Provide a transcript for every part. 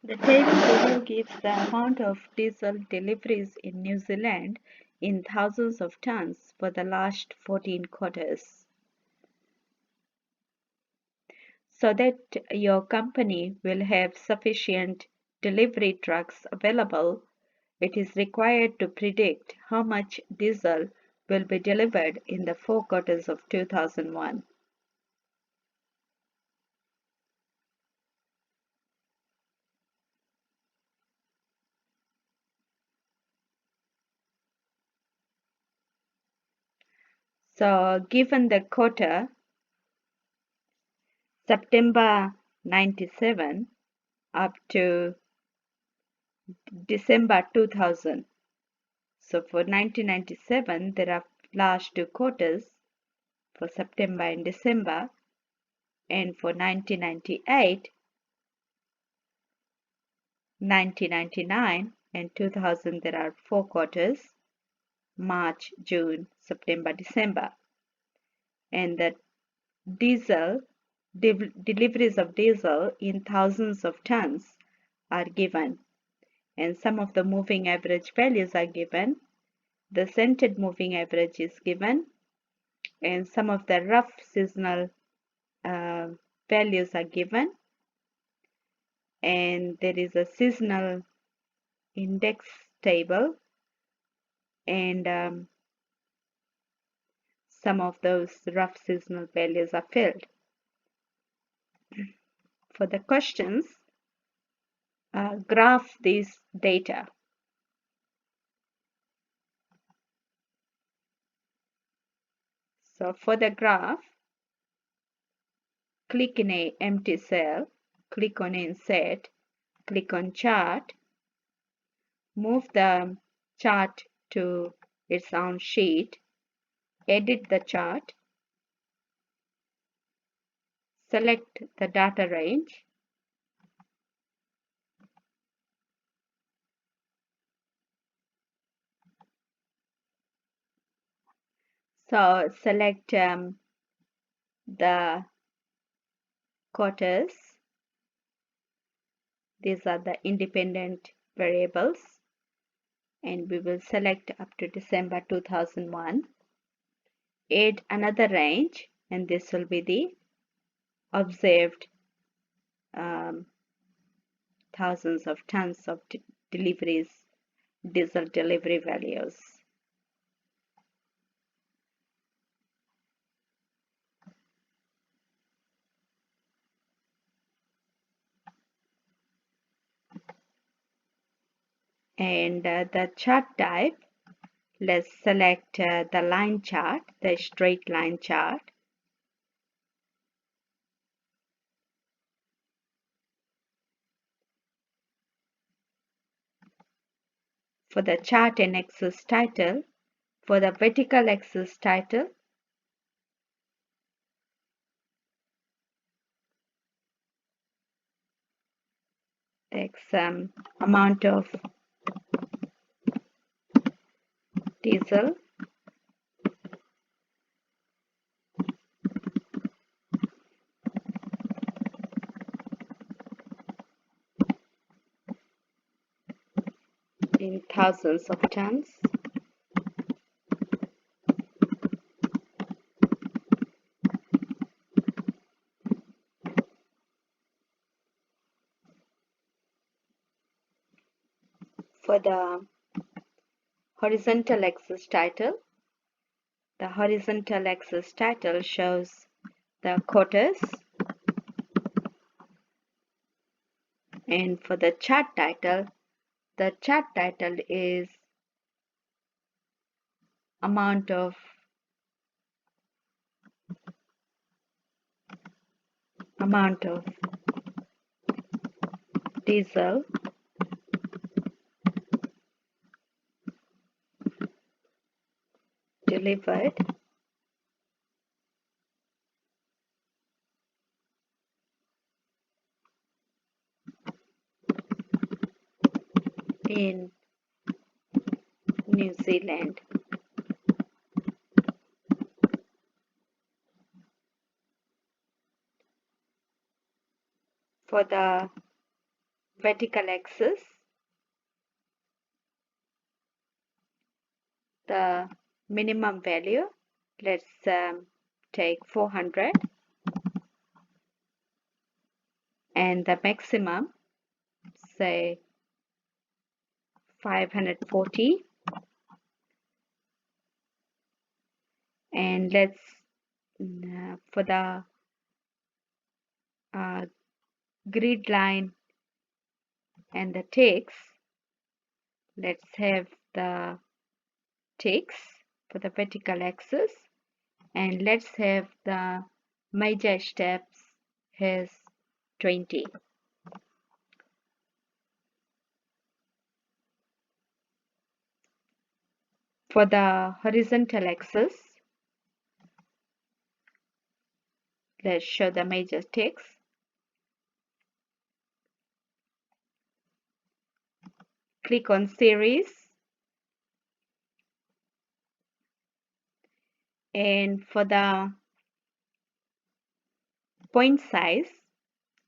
The table below gives the amount of diesel deliveries in New Zealand in thousands of tons for the last 14 quarters. So that your company will have sufficient delivery trucks available, it is required to predict how much diesel will be delivered in the 4 quarters of 2001. So given the quarter, September 97 up to December 2000. So for 1997, there are last 2 quarters for September and December, and for 1998, 1999, and 2000, there are 4 quarters, March, June, September, December. And the diesel deliveries of diesel in thousands of tons are given, and some of the moving average values are given. The centered moving average is given, and some of the rough seasonal values are given, and there is a seasonal index table, and some of those rough seasonal values are filled. For the questions, graph this data. So for the graph, click in a empty cell, click on Insert, click on Chart, move the chart to its own sheet, edit the chart, select the data range, so select the quarters. These are the independent variables, and we will select up to December 2001. Add another range, and this will be the observed thousands of tons of deliveries, diesel delivery values. And the chart type, let's select the line chart, the straight line chart. For the chart and axis title, for the vertical axis title, the amount of diesel in thousands of tons. For the horizontal axis title, the horizontal axis title shows the quarters, and for the chart title is amount of diesel delivered in New Zealand. For the vertical axis, the minimum value, let's take 400, and the maximum, say 540, and let's for the grid line and the ticks, let's have the ticks for the vertical axis, and let's have the major steps as 20. For the horizontal axis, let's show the major ticks. Click on series, and for the point size,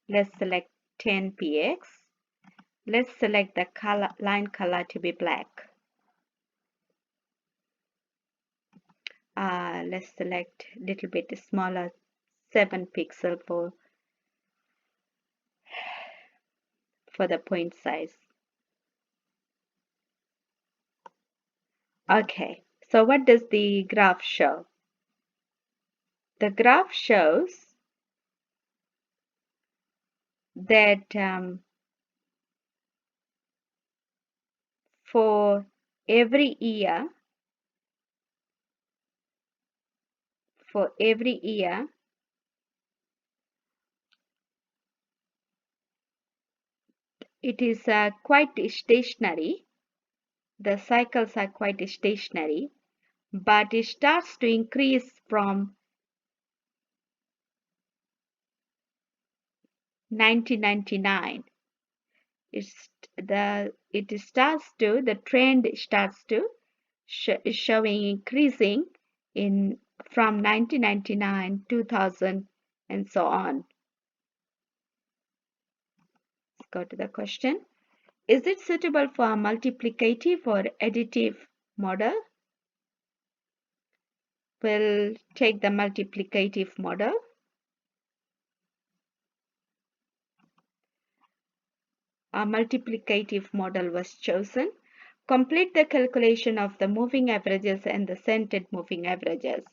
let's select 10px. Let's select the line color to be black. Let's select a little bit smaller, 7 pixel for the point size. Okay, so what does the graph show? The graph shows that for every year, it is quite stationary. The cycles are quite stationary, but it starts to increase from 1999. The trend starts to showing increasing in from 1999, 2000, and so on. Let's go to the question. Is it suitable for a multiplicative or additive model? We'll take the multiplicative model. A multiplicative model was chosen. Complete the calculation of the moving averages and the centered moving averages.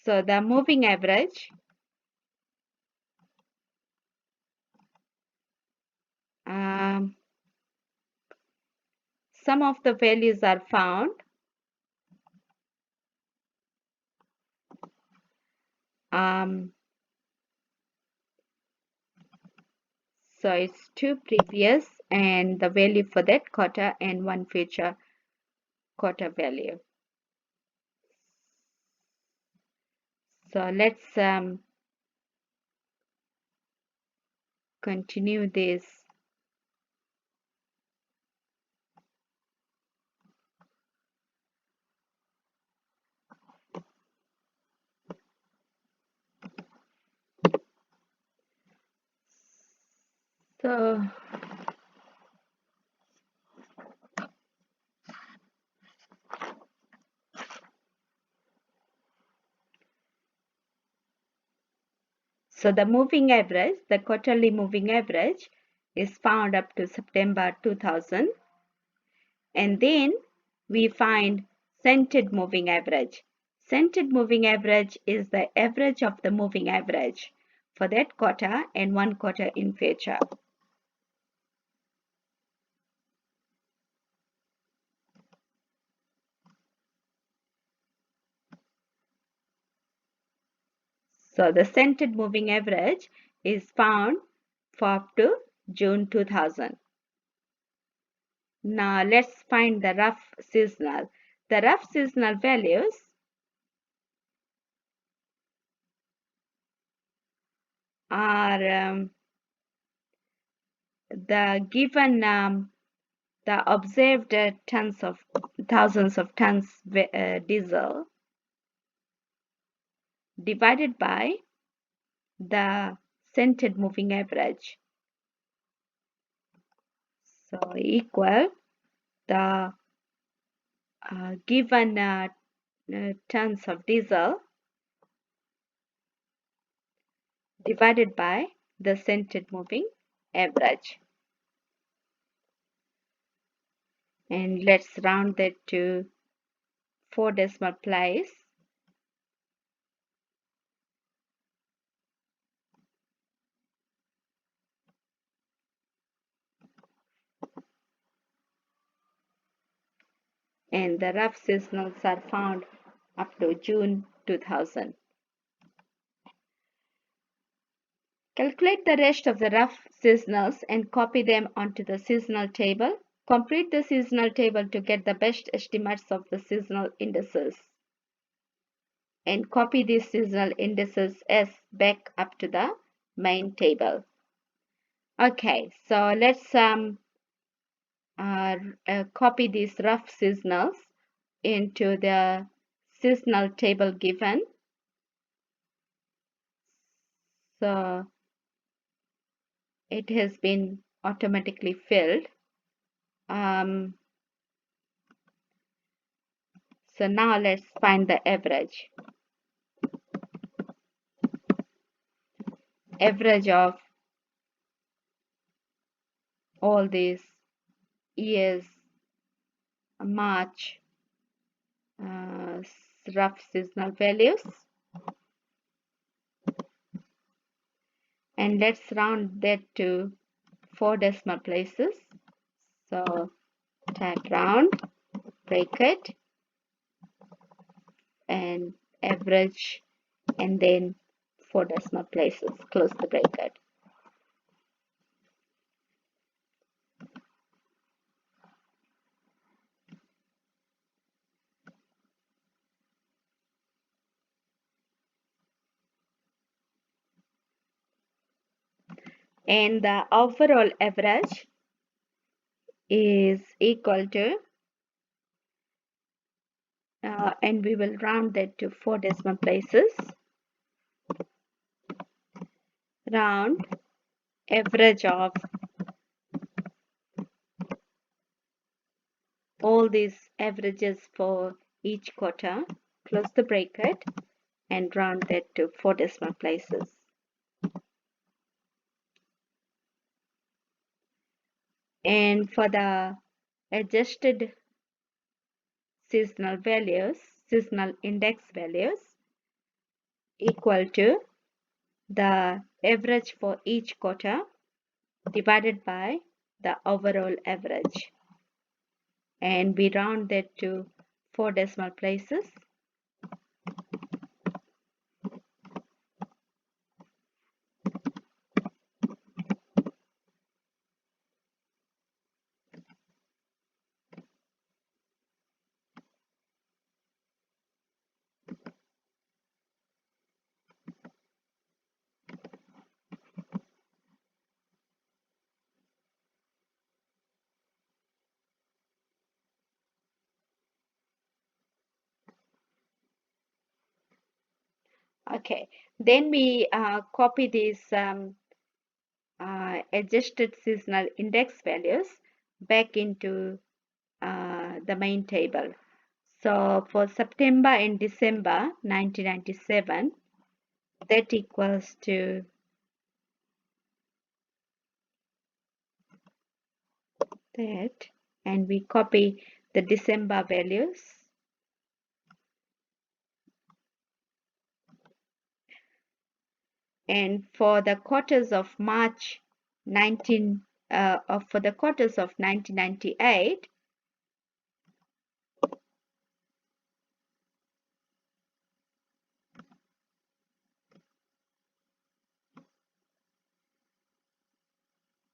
So the moving average some of the values are found. So it's 2 previous and the value for that quarter and 1 future quarter value. So let's continue this. So the moving average, the quarterly moving average is found up to September 2000. And then we find centered moving average. Centered moving average is the average of the moving average for that quarter and 1 quarter in future. So the centered moving average is found for up to June 2000. Now let's find the rough seasonal. The rough seasonal values are the given the observed thousands of tons diesel divided by the centered moving average. So equal the given tons of diesel divided by the centered moving average. And let's round that to 4 decimal place. And the rough seasonals are found up to June 2000. Calculate the rest of the rough seasonals and copy them onto the seasonal table. Complete the seasonal table to get the best estimates of the seasonal indices. And copy these seasonal indices as back up to the main table. Okay, so let's copy these rough seasonals into the seasonal table given. So it has been automatically filled. So now let's find the average. Average of all these years, March, rough seasonal values. And let's round that to 4 decimal places. So type round, bracket, and average, and then 4 decimal places, close the bracket. And the overall average is equal to, and we will round that to 4 decimal places. Round average of all these averages for each quarter, close the bracket, and round that to 4 decimal places. And for the adjusted seasonal values, seasonal index values, equal to the average for each quarter divided by the overall average. And we round that to 4 decimal places. Okay, then we copy these adjusted seasonal index values back into the main table. So for September and December 1997, that equals to that, and we copy the December values. And for the quarters of March 19, for the quarters of 1998,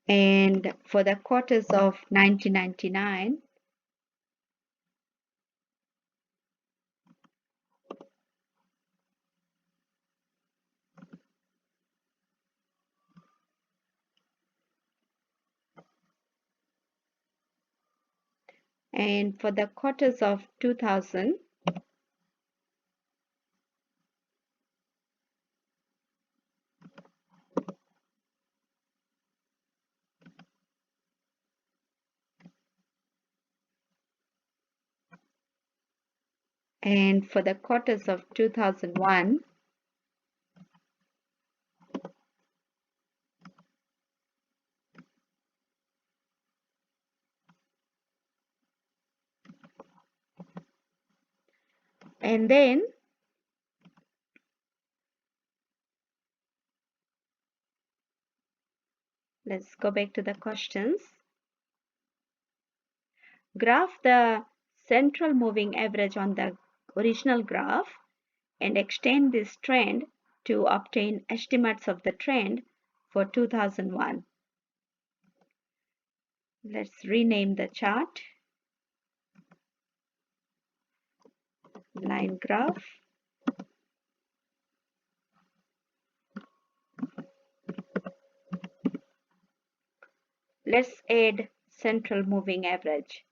and for the quarters of 1999, and for the quarters of 2000, And for the quarters of 2001, and then let's go back to the questions. Graph the central moving average on the original graph and extend this trend to obtain estimates of the trend for 2001. Let's rename the chart. Line graph. Let's add central moving average.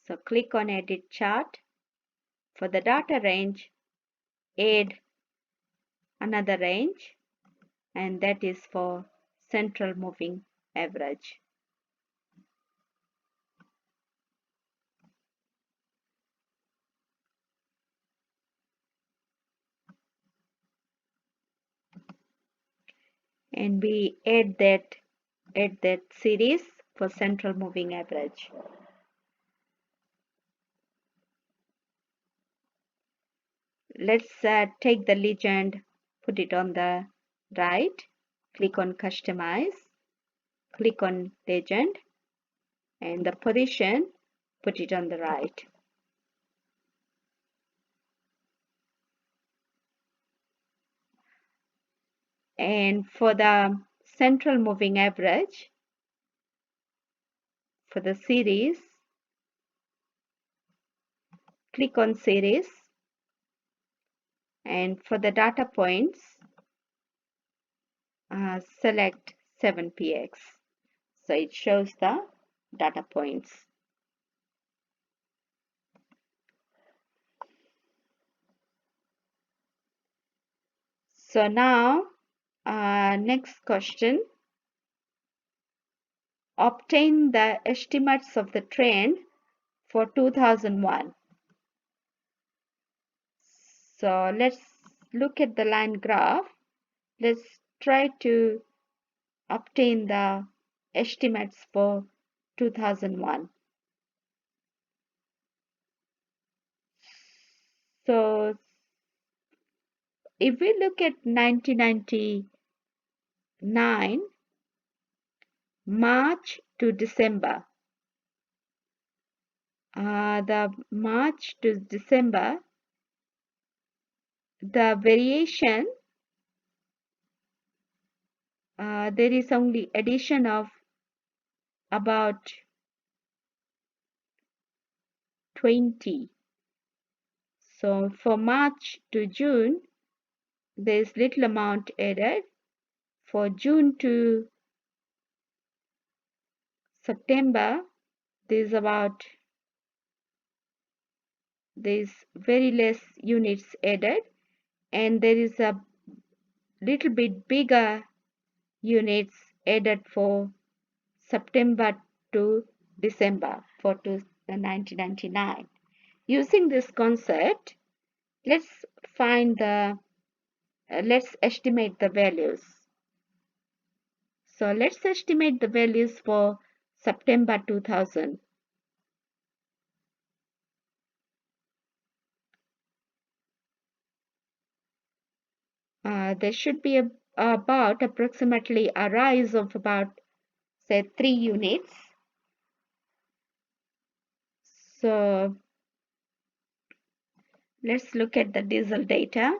So click on Edit Chart. For the data range, add another range, and that is for central moving average. And we add that series for central moving average. Let's take the legend, put it on the right, click on Customize, click on Legend, and the position, put it on the right. And for the central moving average, for the series, click on Series, and for the data points, select 7px. So it shows the data points. So now, next question. Obtain the estimates of the trend for 2001. So let's look at the line graph. Let's try to obtain the estimates for 2001. So if we look at 1999, March to December, the March to December, the variation, there is only addition of about 20. So for March to June, there is little amount added. For June to September, there is very less units added, and there is a little bit bigger units added for September to December for 1999. Using this concept, let's let's estimate the values. So let's estimate the values for September 2000. There should be about approximately a rise of about, say, 3 units. So let's look at the diesel data.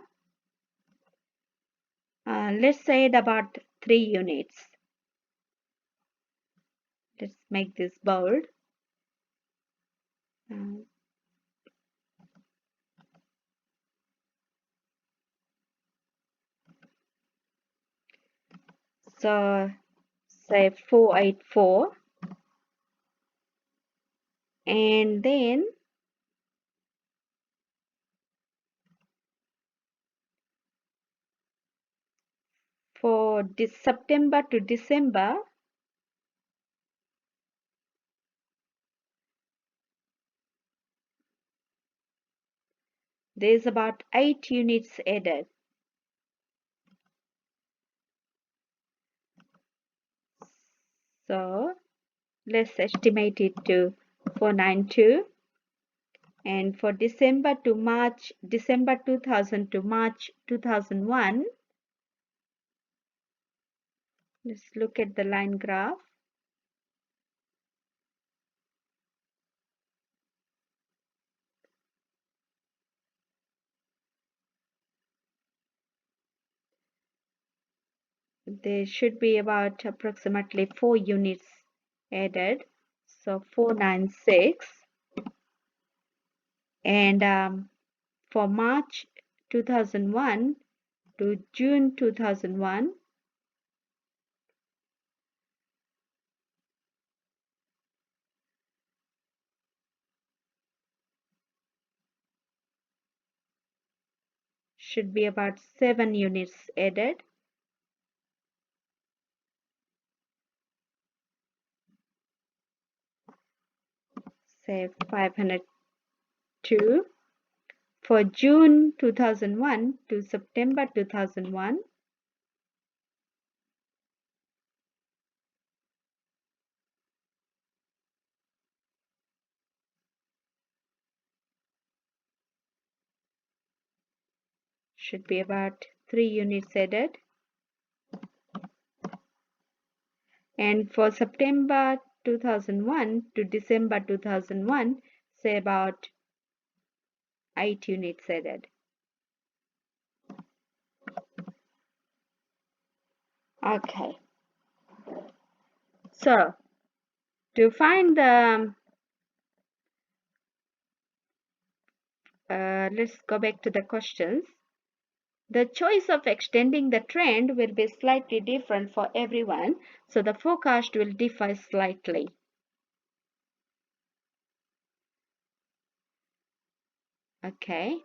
Let's say it about 3 units. Let's make this bold. So say 484, and then for this September to December, There's about 8 units added. So let's estimate it to 492. And for December 2000 to March 2001, let's look at the line graph. There should be about approximately 4 units added. So 496. And for March 2001 to June 2001, should be about 7 units added. Say 502. For June 2001 to September 2001, should be about 3 units added. And for September 2001 to December 2001, say about 8 units added. Okay. So to find the, let's go back to the questions. The choice of extending the trend will be slightly different for everyone, so the forecast will differ slightly. Okay.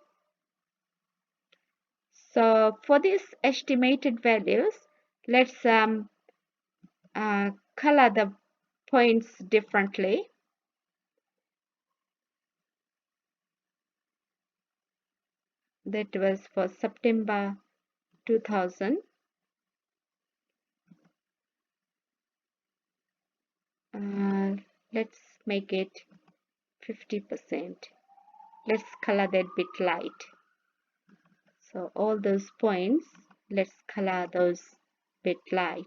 So for these estimated values, let's color the points differently. That was for September 2000. Let's make it 50%. Let's color that bit light. So all those points, let's color those bit light.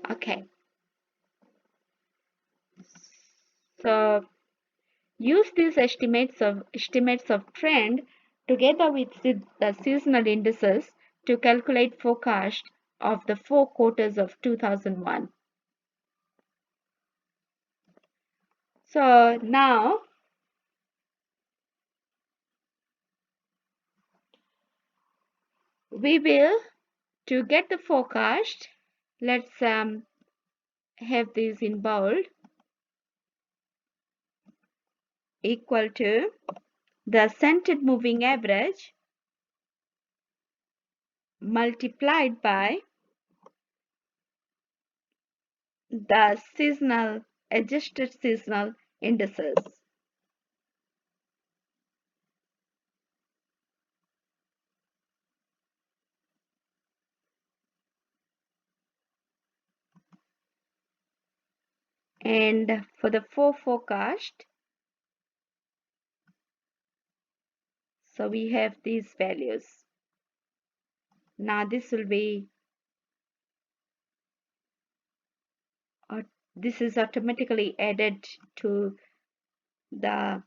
Okay. So use these estimates of trend together with the seasonal indices to calculate forecast of the 4 quarters of 2001. So now we will, to get the forecast, let's have these in bold, equal to the scented moving average multiplied by the adjusted seasonal indices. And for the 4 forecast, so we have these values. Now this will be, this is automatically added to the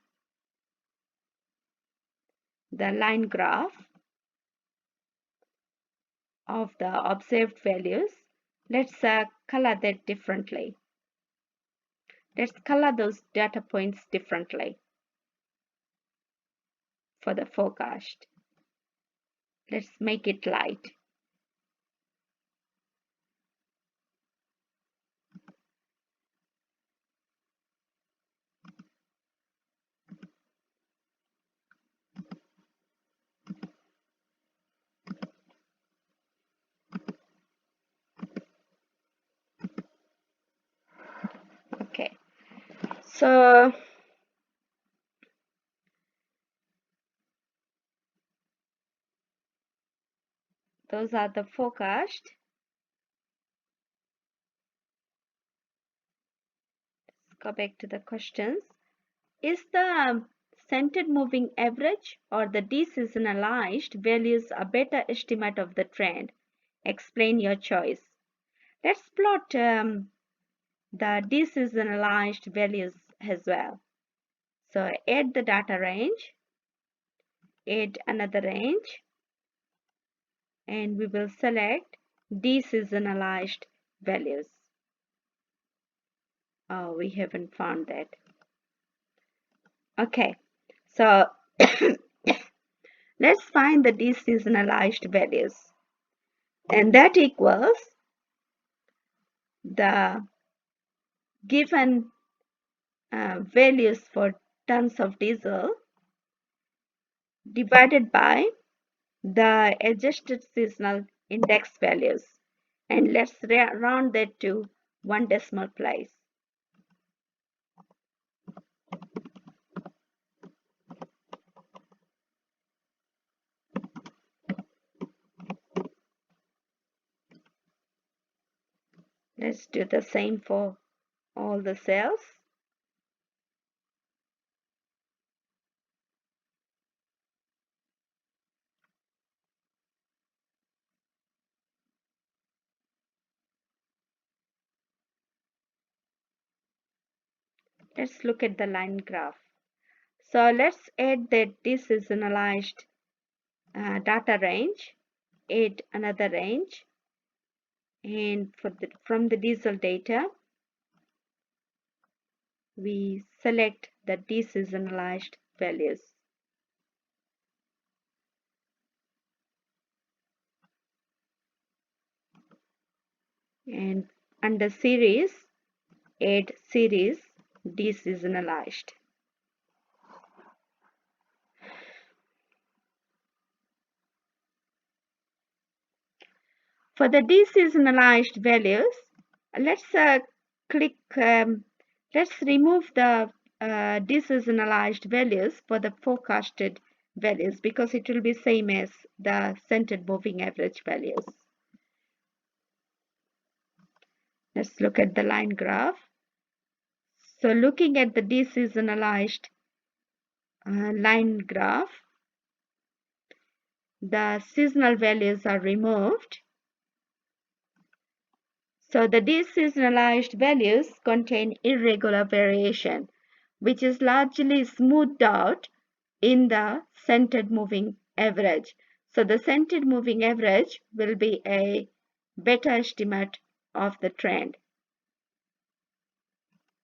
line graph of the observed values. Let's color that differently. Let's color those data points differently. for the forecast. Let's make it light. Okay, so those are the forecast. Let's go back to the questions. Is the centered moving average or the deseasonalized values a better estimate of the trend? Explain your choice. Let's plot the deseasonalized values as well. So add the data range, add another range, and we will select deseasonalized values. Oh, we haven't found that. Okay, so let's find the deseasonalized values. And that equals the given values for tons of diesel divided by the adjusted seasonal index values. And let's round that to one decimal place. Let's do the same for all the cells. Let's look at the line graph. So let's add the deseasonalized data range, add another range, and from the diesel data, we select the deseasonalized values. And under series, add series deseasonalized. For the deseasonalized values, let's let's remove the deseasonalized values for the forecasted values because it will be same as the centered moving average values. Let's look at the line graph. So looking at the deseasonalized line graph, the seasonal values are removed. So the deseasonalized values contain irregular variation, which is largely smoothed out in the centered moving average. So the centered moving average will be a better estimate of the trend.